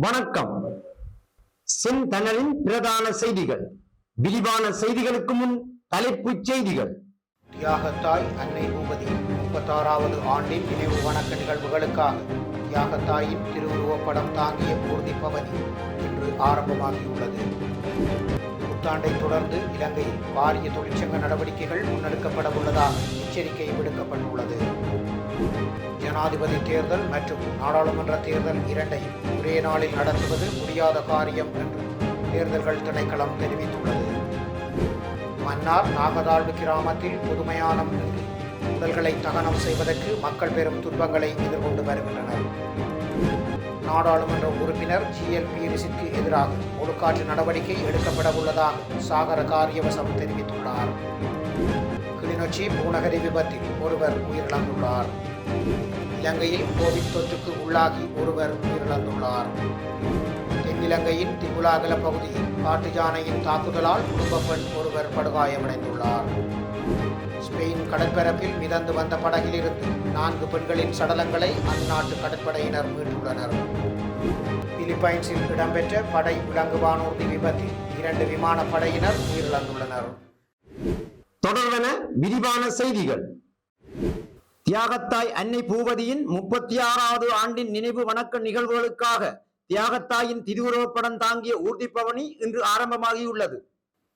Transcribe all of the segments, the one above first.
வணக்கம். செந்தணலின் பிரதான செய்திகள். விரிவான செய்திகளுக்கு முன் தலைப்புச் செய்திகள். தியாகத்தாய் அன்னை பூபதி 36வது ஆண்டின் நினைவு வணக்க நிகழ்வுகளுக்காக தியாகத்தாயின் திருவுருவப்படம் தாங்கிய ஊர்தி பவனி இன்று ஆரம்பமாகியுள்ளது. புத்தாண்டை தொடர்ந்து இலங்கையில் பாரிய தொழிற்சங்க நடவடிக்கைகள் முன்னெடுக்கப்பட உள்ளதாக எச்சரிக்கை விடுக்கப்பட்டுள்ளது. ஜனாதிபதி தேர்தல் மற்றும் நாடாளுமன்ற தேர்தல் இரண்டையும் ஒரே நாளில் நடத்துவது முடியாத காரியம் என்று தேர்தல்கள் திணைக்களம் தெரிவித்துள்ளது. மன்னார் நாகதாழ்வு கிராமத்தில் புதுமையானம் நின்று உடல்களை தகனம் செய்வதற்கு மக்கள் பெரும் துன்பங்களை எதிர்கொண்டு வருகின்றனர். நாடாளுமன்ற உறுப்பினர் GLP ரிஷிக்கு எதிராக ஒழுக்காற்று நடவடிக்கை எடுக்கப்பட உள்ளதாக சாகர காரியவசம் தெரிவித்துள்ளார். கிளிநொச்சி பூநகரி விபத்தில் ஒருவர் உயிரிழந்துள்ளார். இலங்கையில் கோவிட் தொற்றுக்கு உள்ளாகி ஒருவர் உயிரிழந்துள்ளார். தென்னிலங்கையின் திபுலாகல பகுதியில் காட்டு யானையின் தாக்குதலால் குடும்ப பெண் ஒருவர் படுகாயமடைந்துள்ளார். ஸ்பெயின் கடற்பரப்பில் மிதந்து வந்த படகிலிருந்து 4 பெண்களின் சடலங்களை அந்நாட்டு கடற்படையினர் மீட்டுள்ளனர். பிலிப்பைன்ஸில் இடம்பெற்ற படை விலங்கு வானூர்தி விபத்தில் 2 விமானப்படையினர் உயிரிழந்துள்ளனர். தொடர்வன விரிவான செய்திகள். தியாகத்தாய் அன்னை பூபதியின் 36வது ஆண்டின் நினைவு வணக்க நிகழ்வுகளுக்காக தியாகத்தாயின் திருவுருவப்படம் தாங்கிய ஊர்தி பவனி இன்று ஆரம்பமாகியுள்ளது.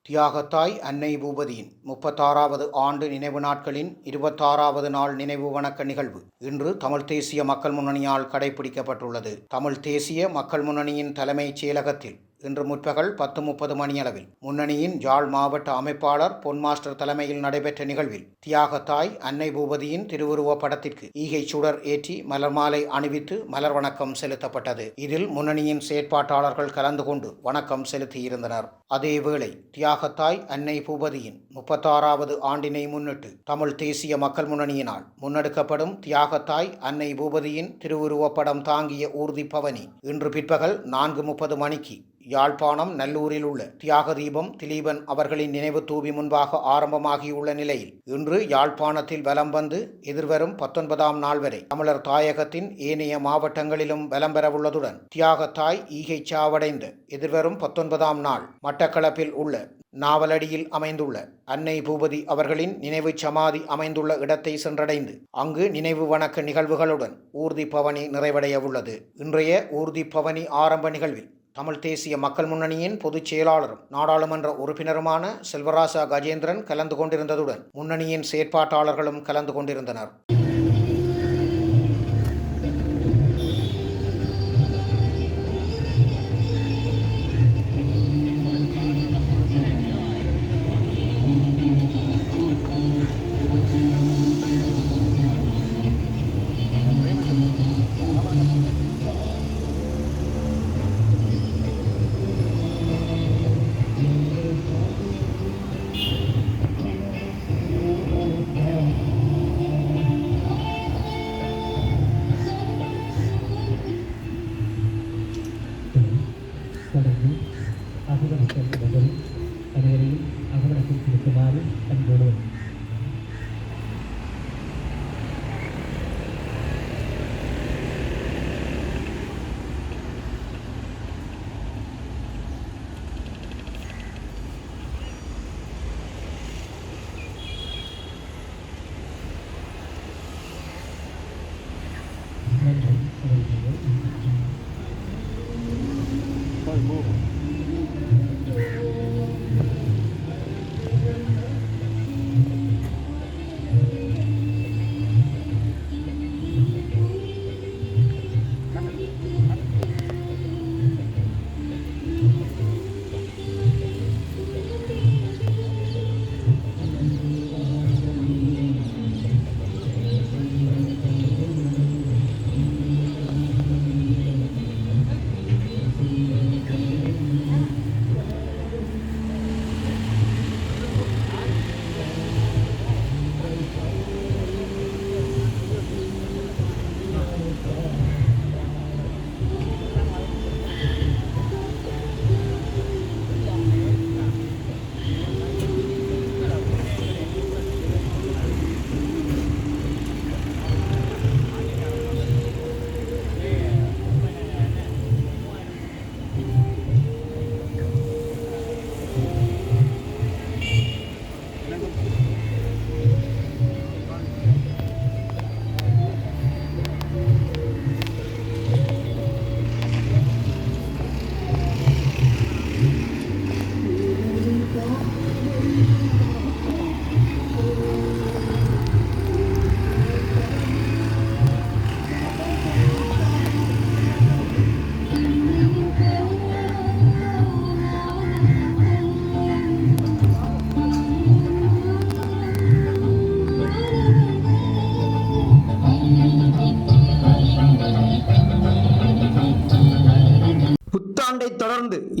தியாகத்தாய் அன்னை பூபதியின் 36வது ஆண்டு நினைவு நாட்களின் 26வது நாள் நினைவு வணக்க நிகழ்வு இன்று தமிழ் தேசிய மக்கள் முன்னணியால் கடைபிடிக்கப்பட்டுள்ளது. தமிழ் தேசிய மக்கள் முன்னணியின் தலைமைச் செயலகத்தில் இன்று முற்பகல் 10:30 மணியளவில் முன்னணியின் யாழ் மாவட்ட அமைப்பாளர் பொன் மாஸ்டர் தலைமையில் நடைபெற்ற நிகழ்வில் தியாகத்தாய் அன்னை பூபதியின் திருவுருவ படத்திற்கு ஈகை சுடர் ஏற்றி மலர் மாலை அணிவித்து மலர் வணக்கம் செலுத்தப்பட்டது. இதில் முன்னணியின் செயற்பாட்டாளர்கள் கலந்து கொண்டு வணக்கம் செலுத்தியிருந்தனர். அதேவேளை தியாகத்தாய் அன்னை பூபதியின் 36வது ஆண்டினை முன்னிட்டு தமிழ் தேசிய மக்கள் முன்னணியினால் முன்னெடுக்கப்படும் தியாகத்தாய் அன்னை பூபதியின் திருவுருவ படம் தாங்கிய ஊர்தி பவனி இன்று பிற்பகல் 4:30 மணிக்கு யாழ்ப்பாணம் நல்லூரில் உள்ள தியாக தீபம் திலீபன் அவர்களின் நினைவு தூவி முன்பாக ஆரம்பமாகியுள்ள நிலையில் இன்று யாழ்ப்பாணத்தில் வலம் வந்து எதிர்வரும் 19ஆம் நாள் வரை தமிழர் தாயகத்தின் ஏனைய மாவட்டங்களிலும் வலம் பெறவுள்ளதுடன் தியாகத்தாய் ஈகை சாவடைந்த எதிர்வரும் 19ஆம் நாள் மட்டக்களப்பில் உள்ள நாவலடியில் அமைந்துள்ள அன்னை பூபதி அவர்களின் நினைவு சமாதி அமைந்துள்ள இடத்தை சென்றடைந்து அங்கு நினைவு வணக்க நிகழ்வுகளுடன் ஊர்தி பவனி நிறைவடைய உள்ளது. இன்றைய ஊர்தி பவனி ஆரம்ப நிகழ்வில் தமிழ் தேசிய மக்கள் முன்னணியின் பொதுச் செயலாளரும் நாடாளுமன்ற உறுப்பினருமான செல்வராசா கஜேந்திரன் கலந்து கொண்டிருந்ததுடன் முன்னணியின் செயற்பாட்டாளர்களும் கலந்து கொண்டிருந்தனர்.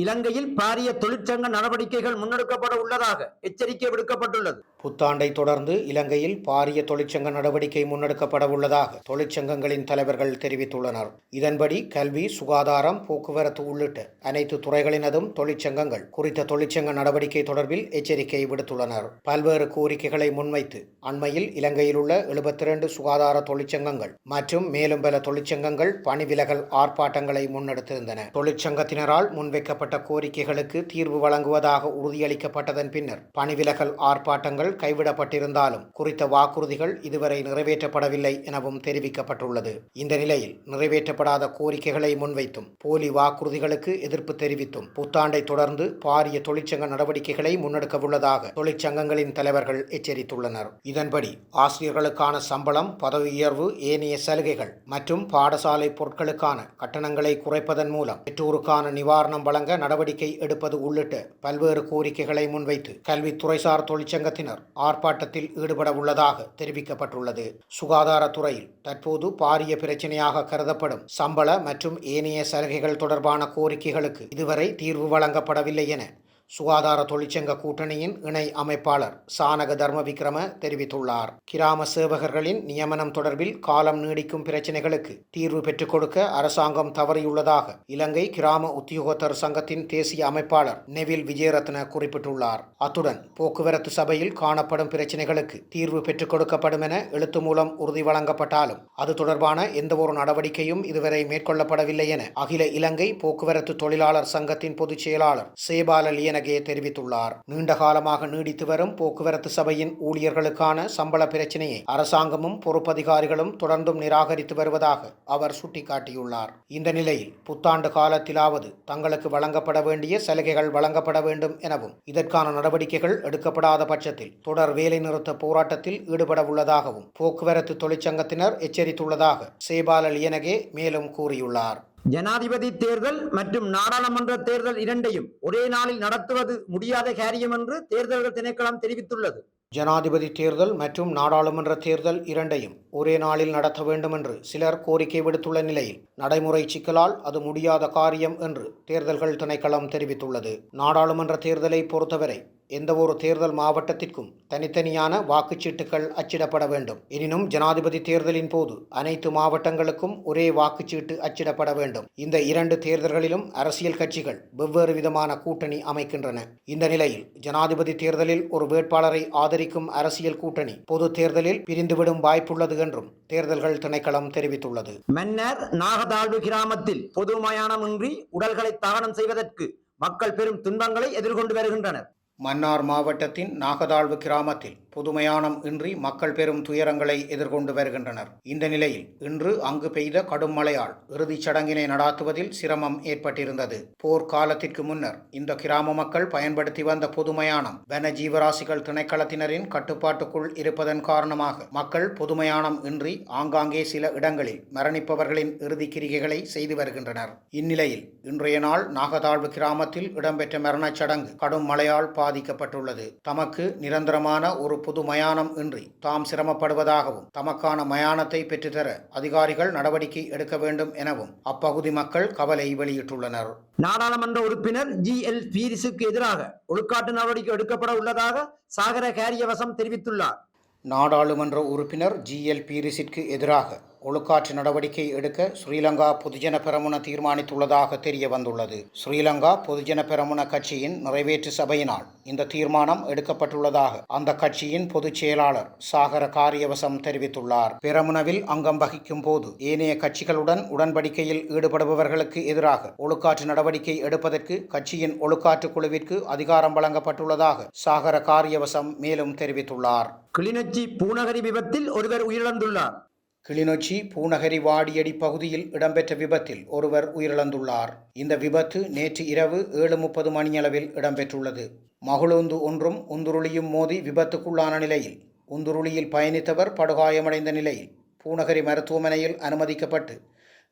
இலங்கையில் பாரிய தொழிற்சங்க நடவடிக்கைகள் முன்னெடுக்கப்பட உள்ளதாக எச்சரிக்கை விடுக்கப்பட்டுள்ளது. புத்தாண்டை தொடர்ந்து இலங்கையில் பாரிய தொழிற்சங்க நடவடிக்கை முன்னெடுக்கப்பட உள்ளதாக தொழிற்சங்கங்களின் தலைவர்கள் தெரிவித்துள்ளனர். இதன்படி கல்வி, சுகாதாரம், போக்குவரத்து உள்ளிட்ட அனைத்து துறைகளினதும் தொழிற்சங்கங்கள் குறித்த தொழிற்சங்க நடவடிக்கை தொடர்பில் எச்சரிக்கை விடுத்துள்ளனர். பல்வேறு கோரிக்கைகளை முன்வைத்து அண்மையில் இலங்கையில் உள்ள 72 சுகாதார தொழிற்சங்கங்கள் மற்றும் மேலும் பல தொழிற்சங்கங்கள் பணிவிலகல் ஆர்ப்பாட்டங்களை முன்னெடுத்திருந்தன. தொழிற்சங்கத்தினரால் முன்வைக்கப்பட்ட கோரிக்கைகளுக்கு தீர்வு வழங்குவதாக உறுதியளிக்கப்பட்டதன் பின்னர் பணிவிலகல் ஆர்ப்பாட்டங்கள் கைவிடப்பட்டிருந்தாலும் குறித்த வாக்குறுதிகள் இதுவரை நிறைவேற்றப்படவில்லை எனவும் தெரிவிக்கப்பட்டுள்ளது. இந்த நிலையில் நிறைவேற்றப்படாத கோரிக்கைகளை முன்வைத்தும் போலி வாக்குறுதிகளுக்கு எதிர்ப்பு தெரிவித்தும் புத்தாண்டை தொடர்ந்து பாரிய தொழிற்சங்க நடவடிக்கைகளை முன்னெடுக்க உள்ளதாக தொழிற்சங்கங்களின் தலைவர்கள் எச்சரித்துள்ளனர். இதன்படி ஆசிரியர்களுக்கான சம்பளம், பதவி உயர்வு, ஏனைய சலுகைகள் மற்றும் பாடசாலை பொருட்களுக்கான கட்டணங்களை குறைப்பதன் மூலம் பெற்றோருக்கான நிவாரணம் வழங்க நடவடிக்கை எடுப்பது உள்ளிட்ட பல்வேறு கோரிக்கைகளை முன்வைத்து கல்வித்துறைசார் தொழிற்சங்கத்தினர் ஆர்ப்பாட்டத்தில் ஈடுபட உள்ளதாக தெரிவிக்கப்பட்டுள்ளது. சுகாதாரத்துறையில் தற்போது பாரிய பிரச்சனையாக கருதப்படும் சம்பள மற்றும் ஏனைய சலுகைகள் தொடர்பான கோரிக்கைகளுக்கு இதுவரை தீர்வு வழங்கப்படவில்லை என சுகாதார தொழிற்சங்க கூட்டணியின் இணை அமைப்பாளர் சானக தர்மவிக்ரம தெரிவித்துள்ளார். கிராம சேவகர்களின் நியமனம் தொடர்பில் காலம் நீடிக்கும் பிரச்சினைகளுக்கு தீர்வு பெற்றுக் கொடுக்க அரசாங்கம் தவறியுள்ளதாக இலங்கை கிராம உத்தியோகத்தர் சங்கத்தின் தேசிய அமைப்பாளர் நெவில் விஜயரத்ன குறிப்பிட்டுள்ளார். அத்துடன் போக்குவரத்து சபையில் காணப்படும் பிரச்சினைகளுக்கு தீர்வு பெற்றுக் கொடுக்கப்படும் என எழுத்து மூலம் உறுதி வழங்கப்பட்டாலும் அது தொடர்பான எந்தவொரு நடவடிக்கையும் இதுவரை மேற்கொள்ளப்படவில்லை என அகில இலங்கை போக்குவரத்து தொழிலாளர் சங்கத்தின் பொதுச் செயலாளர் சேபால லியன தெரிவித்துள்ளார். நீண்ட காலமாக நீடித்து வரும் போக்குவரத்து சபையின் ஊழியர்களுக்கான சம்பள பிரச்சினையை அரசாங்கமும் பொறுப்பதிகாரிகளும் தொடர்ந்தும் நிராகரித்து வருவதாக அவர் சுட்டிக்காட்டியுள்ளார். இந்த நிலையில் புத்தாண்டு காலத்திலாவது தங்களுக்கு வழங்கப்பட வேண்டிய சலுகைகள் வழங்கப்பட வேண்டும் எனவும் இதற்கான நடவடிக்கைகள் எடுக்கப்படாத பட்சத்தில் தொடர் வேலைநிறுத்த போராட்டத்தில் ஈடுபட உள்ளதாகவும் போக்குவரத்து தொழிற்சங்கத்தினர் எச்சரித்துள்ளதாக சேபால லியனகே மேலும் கூறியுள்ளார். ஜனாதிபதி தேர்தல் மற்றும் நாடாளுமன்ற தேர்தல் இரண்டையும் ஒரே நாளில் நடத்துவது முடியாத காரியம் என்று தேர்தல்கள் திணைக்களம் தெரிவித்துள்ளது. ஜனாதிபதி தேர்தல் மற்றும் நாடாளுமன்ற தேர்தல் இரண்டையும் ஒரே நாளில் நடத்த வேண்டும் என்று சிலர் கோரிக்கை விடுத்துள்ள நிலையில் நடைமுறை சிக்கலால் அது முடியாத காரியம் என்று தேர்தல்கள் திணைக்களம் தெரிவித்துள்ளது. நாடாளுமன்ற தேர்தலை பொறுத்தவரை எந்தவொரு தேர்தல் மாவட்டத்திற்கும் தனித்தனியான வாக்குச்சீட்டுகள் அச்சிடப்பட வேண்டும். எனினும் ஜனாதிபதி தேர்தலின் போது அனைத்து மாவட்டங்களுக்கும் ஒரே வாக்குச்சீட்டு அச்சிடப்பட வேண்டும். இந்த இரண்டு தேர்தல்களிலும் அரசியல் கட்சிகள் வெவ்வேறு விதமான கூட்டணி அமைக்கின்றன. இந்த நிலையில் ஜனாதிபதி தேர்தலில் ஒரு வேட்பாளரை ஆதரிக்கும் அரசியல் கூட்டணி பொது தேர்தலில் பிரிந்துவிடும் வாய்ப்புள்ளது என்றும் தேர்தல்கள் திணைக்களம் தெரிவித்துள்ளது. மன்னர் நாகதாழ்வு கிராமத்தில் பொது மயானமின்றி உடல்களை தகனம் செய்வதற்கு மக்கள் பெரும் துன்பங்களை எதிர்கொண்டு வருகின்றனர். மன்னார் மாவட்டத்தின் நாகதாழ்வு கிராமத்தில் பொதுமயானம் இன்றி மக்கள் பெரும் துயரங்களை எதிர்கொண்டு வருகின்றனர். இந்த நிலையில் இன்று அங்கு பெய்த கடும் மழையால் இறுதிச் சடங்கினை நடாத்துவதில் சிரமம் ஏற்பட்டிருந்தது. போர்க்காலத்திற்கு முன்னர் இந்த கிராம மக்கள் பயன்படுத்தி வந்த பொதுமயானம் வன ஜீவராசிகள் திணைக்களத்தினரின் கட்டுப்பாட்டுக்குள் இருப்பதன் காரணமாக மக்கள் பொதுமயானம் இன்றி ஆங்காங்கே சில இடங்களில் மரணிப்பவர்களின் இறுதி கிரிகைகளை செய்து வருகின்றனர். இந்நிலையில் இன்றைய நாள் நாகதாழ்வு கிராமத்தில் இடம்பெற்ற மரணச் சடங்கு கடும் மழையால் பாதிக்கப்பட்டுள்ளது. தமக்கு நிரந்தரமான ஒரு பொது மயானம் இன்றி தாம் சிரமப்படுவதாகவும் தமக்கான மயானத்தை பெற்றுத்தர அதிகாரிகள் நடவடிக்கை எடுக்க வேண்டும் எனவும் அப்பகுதி மக்கள் கவலை வெளியிட்டுள்ளனர். நாடாளுமன்ற உறுப்பினர் ஜி.எல். பீரிஸுக்கு எதிராக ஒழுக்காட்டு நடவடிக்கை எடுக்கப்பட உள்ளதாக சாகர காரியவசம் தெரிவித்துள்ளார். நாடாளுமன்ற உறுப்பினர் ஜி.எல். பீரிஸிற்கு எதிராக ஒழுக்காற்று நடவடிக்கை எடுக்க ஸ்ரீலங்கா பொதுஜன பெரமுன தீர்மானித்துள்ளதாக தெரிய வந்துள்ளது. ஸ்ரீலங்கா பொதுஜன பெரமுன கட்சியின் நிறைவேற்று சபையினால் இந்த தீர்மானம் எடுக்கப்பட்டுள்ளதாக அந்த கட்சியின் பொதுச் செயலாளர் சாகர காரியவசம் தெரிவித்துள்ளார். பெரமுனவில் அங்கம் வகிக்கும் போது ஏனைய கட்சிகளுடன் உடன்படிக்கையில் ஈடுபடுபவர்களுக்கு எதிராக ஒழுக்காற்று நடவடிக்கை எடுப்பதற்கு கட்சியின் ஒழுக்காற்று குழுவிற்கு அதிகாரம் வழங்கப்பட்டுள்ளதாக சாகர காரியவசம் மேலும் தெரிவித்துள்ளார். கிளிநொச்சி பூநகரி விபத்தில் ஒருவர் உயிரிழந்துள்ளார். கிளிநொச்சி பூநகரி வாடியடி பகுதியில் இடம்பெற்ற விபத்தில் ஒருவர் உயிரிழந்துள்ளார். இந்த விபத்து நேற்று இரவு 7:30 மணியளவில் இடம்பெற்றுள்ளது. மகளூந்து ஒன்றும் உந்துருளியும் மோதி விபத்துக்குள்ளான நிலையில் உந்துருளியில் பயணித்தவர் படுகாயமடைந்த நிலையில் பூநகரி மருத்துவமனையில் அனுமதிக்கப்பட்டு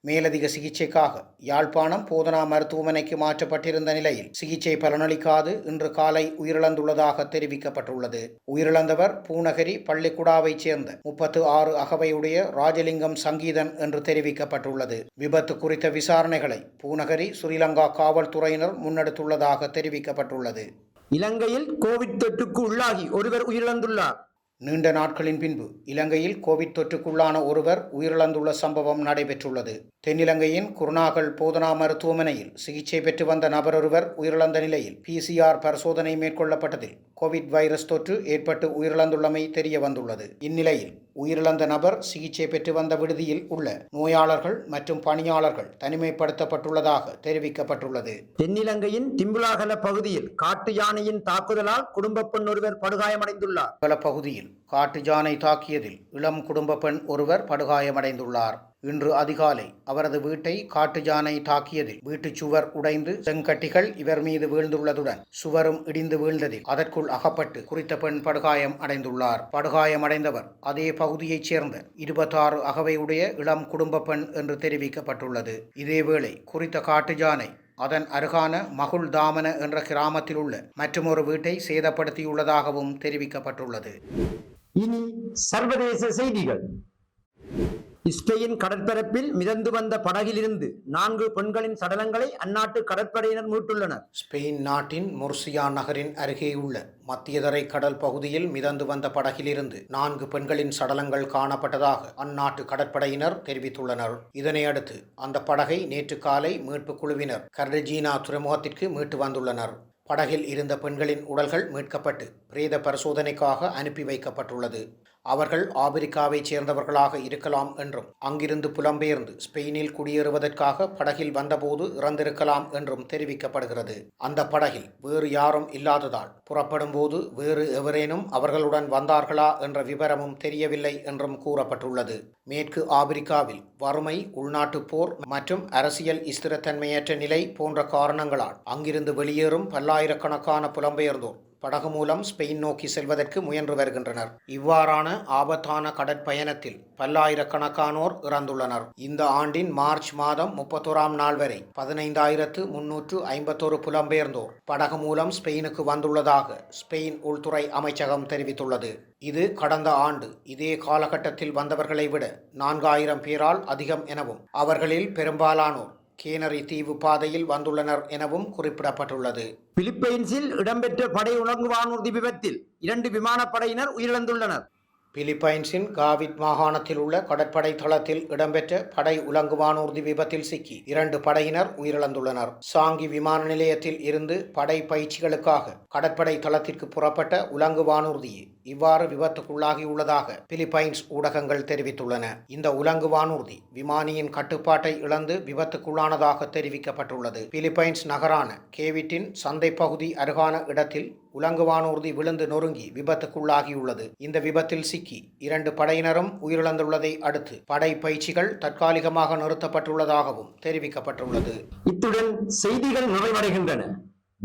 மேலதிக சிகிச்சைக்காக யாழ்ப்பாணம் போதனா மருத்துவமனைக்கு மாற்றப்பட்டிருந்த நிலையில் சிகிச்சை பலனளிக்காது இன்று காலை உயிரிழந்துள்ளதாக தெரிவிக்கப்பட்டுள்ளது. உயிரிழந்தவர் பூநகரி பள்ளிக்குடாவைச் சேர்ந்த 36 அகவையுடைய ராஜலிங்கம் சங்கீதன் என்று தெரிவிக்கப்பட்டுள்ளது. விபத்து குறித்த விசாரணைகளை பூநகரி ஸ்ரீலங்கா காவல்துறையினர் முன்னெடுத்துள்ளதாக தெரிவிக்கப்பட்டுள்ளது. இலங்கையில் கோவிட் தொற்றுக்கு உள்ளாகி ஒருவர் உயிரிழந்துள்ளார். நீண்ட நாட்களின் பின்பு இலங்கையில் கோவிட் தொற்றுக்குள்ளான ஒருவர் உயிரிழந்துள்ள சம்பவம் நடைபெற்றுள்ளது. தென்னிலங்கையின் குருநாகல் போதனா மருத்துவமனையில் சிகிச்சை பெற்று வந்த நபர் ஒருவர் உயிரிழந்த நிலையில் PCR பரிசோதனை மேற்கொள்ளப்பட்டதில் கோவிட் வைரஸ் தொற்று ஏற்பட்டு உயிரிழந்துள்ளமை தெரிய வந்துள்ளது. இந்நிலையில் உயிரிழந்த நபர் சிகிச்சை பெற்று வந்த விடுதியில் உள்ள நோயாளர்கள் மற்றும் பணியாளர்கள் தனிமைப்படுத்தப்பட்டுள்ளதாக தெரிவிக்கப்பட்டுள்ளது. தென்னிலங்கையின் திம்புலாகல பகுதியில் காட்டு யானையின் தாக்குதலால் குடும்ப பெண் ஒருவர் படுகாயமடைந்துள்ளார். பகுதியில் காட்டு யானை தாக்கியதில் இளம் குடும்ப பெண் ஒருவர் படுகாயமடைந்துள்ளார். இன்று அதிகாலை அவரது வீட்டை காட்டு யானை தாக்கியதில் வீட்டு சுவர் உடைந்து செங்கட்டிகள் இவர் மீது வீழ்ந்துள்ளதுடன் சுவரும் இடிந்து வீழ்ந்ததில் அதற்குள் அகப்பட்டு குறித்த பெண் படுகாயம் அடைந்துள்ளார். படுகாயமடைந்தவர் அதே பகுதியைச் சேர்ந்த 26 அகவையுடைய இளம் குடும்ப பெண் என்று தெரிவிக்கப்பட்டுள்ளது. இதேவேளை குறித்த காட்டு யானை அதன் அருகான மகுள் தாமன என்ற கிராமத்தில் உள்ள மற்றொரு வீட்டை சேதப்படுத்தியுள்ளதாகவும் தெரிவிக்கப்பட்டுள்ளது. இனி சர்வதேச செய்திகள். ஸ்பெயின் கடற்பரப்பில் மிதந்து வந்த படகிலிருந்து 4 பெண்களின் சடலங்களை அந்நாட்டு கடற்படையினர் மீட்டுள்ளனர். ஸ்பெயின் நாட்டின் முர்சியா நகரின் அருகேயுள்ள மத்தியதரை கடல் பகுதியில் மிதந்து வந்த படகிலிருந்து 4 பெண்களின் சடலங்கள் காணப்பட்டதாக அந்நாட்டு கடற்படையினர் தெரிவித்துள்ளனர். இதனையடுத்து அந்த படகை நேற்று காலை மீட்புக் குழுவினர் கர்டஜீனா துறைமுகத்திற்கு மீட்டு வந்துள்ளனர். படகில் இருந்த பெண்களின் உடல்கள் மீட்கப்பட்டு பிரேத பரிசோதனைக்காக அனுப்பி வைக்கப்பட்டுள்ளது. அவர்கள் ஆப்பிரிக்காவைச் சேர்ந்தவர்களாக இருக்கலாம் என்றும் அங்கிருந்து புலம்பெயர்ந்து ஸ்பெயினில் குடியேறுவதற்காக படகில் வந்தபோது இறந்திருக்கலாம் என்றும் தெரிவிக்கப்படுகிறது. அந்த படகில் வேறு யாரும் இல்லாததால் புறப்படும் போது வேறு எவரேனும் அவர்களுடன் வந்தார்களா என்ற விவரமும் தெரியவில்லை என்றும் கூறப்பட்டுள்ளது. மேற்கு ஆப்பிரிக்காவில் வறுமை, உள்நாட்டு போர் மற்றும் அரசியல் ஸ்திரத்தன்மையற்ற நிலை போன்ற காரணங்களால் அங்கிருந்து வெளியேறும் பல்லாயிரக்கணக்கான புலம்பெயர்ந்தோர் படகு மூலம் ஸ்பெயின் நோக்கி செல்வதற்கு முயன்று வருகின்றனர். இவ்வாறான ஆபத்தான கடற்பயணத்தில் பல்லாயிரக்கணக்கானோர் இறந்துள்ளனர். இந்த ஆண்டின் மார்ச் மாதம் 31ஆம் நாள் வரை 15,351 புலம்பெயர்ந்தோர் படகு மூலம் ஸ்பெயினுக்கு வந்துள்ளதாக ஸ்பெயின் உள்துறை அமைச்சகம் தெரிவித்துள்ளது. இது கடந்த ஆண்டு இதே காலகட்டத்தில் வந்தவர்களை விட 4000 பேரால் அதிகம் எனவும் அவர்களில் பெரும்பாலானோர் கேனரி தீவு பாதையில் வந்துள்ளனர் எனவும் குறிப்பிடப்பட்டுள்ளது. பிலிப்பைன்ஸில் இடம்பெற்ற படை உலங்கு வானூர்தி விபத்தில் 2 விமானப்படையினர் உயிரிழந்துள்ளனர். பிலிப்பைன்ஸின் காவிட் மாகாணத்தில் உள்ள கடற்படை தளத்தில் இடம்பெற்ற படை உலங்கு வானூர்தி விபத்தில் சிக்கி 2 படையினர் உயிரிழந்துள்ளனர். சாங்கி விமான நிலையத்தில் இருந்து படை பயிற்சிகளுக்காக கடற்படை தளத்திற்கு புறப்பட்ட உலங்கு வானூர்தியே இவ்வாறு விபத்துக்குள்ளாகியுள்ளதாக பிலிப்பைன்ஸ் ஊடகங்கள் தெரிவித்துள்ளன. இந்த உலங்கு வானூர்தி விமானியின் கட்டுப்பாட்டை இழந்து விபத்துக்குள்ளானதாக தெரிவிக்கப்பட்டுள்ளது. பிலிப்பைன்ஸ் நகரான கேவிட்டின் சந்தை பகுதி அருகான இடத்தில் உலங்கு வானூர்தி விழுந்து நொறுங்கி விபத்துக்குள்ளாகியுள்ளது. இந்த விபத்தில் சிக்கி 2 படையினரும் உயிரிழந்துள்ளதை அடுத்து படை பயிற்சிகள் தற்காலிகமாக நிறுத்தப்பட்டுள்ளதாகவும் தெரிவிக்கப்பட்டுள்ளது. இத்துடன் செய்திகள் நிறைவடைகின்றன.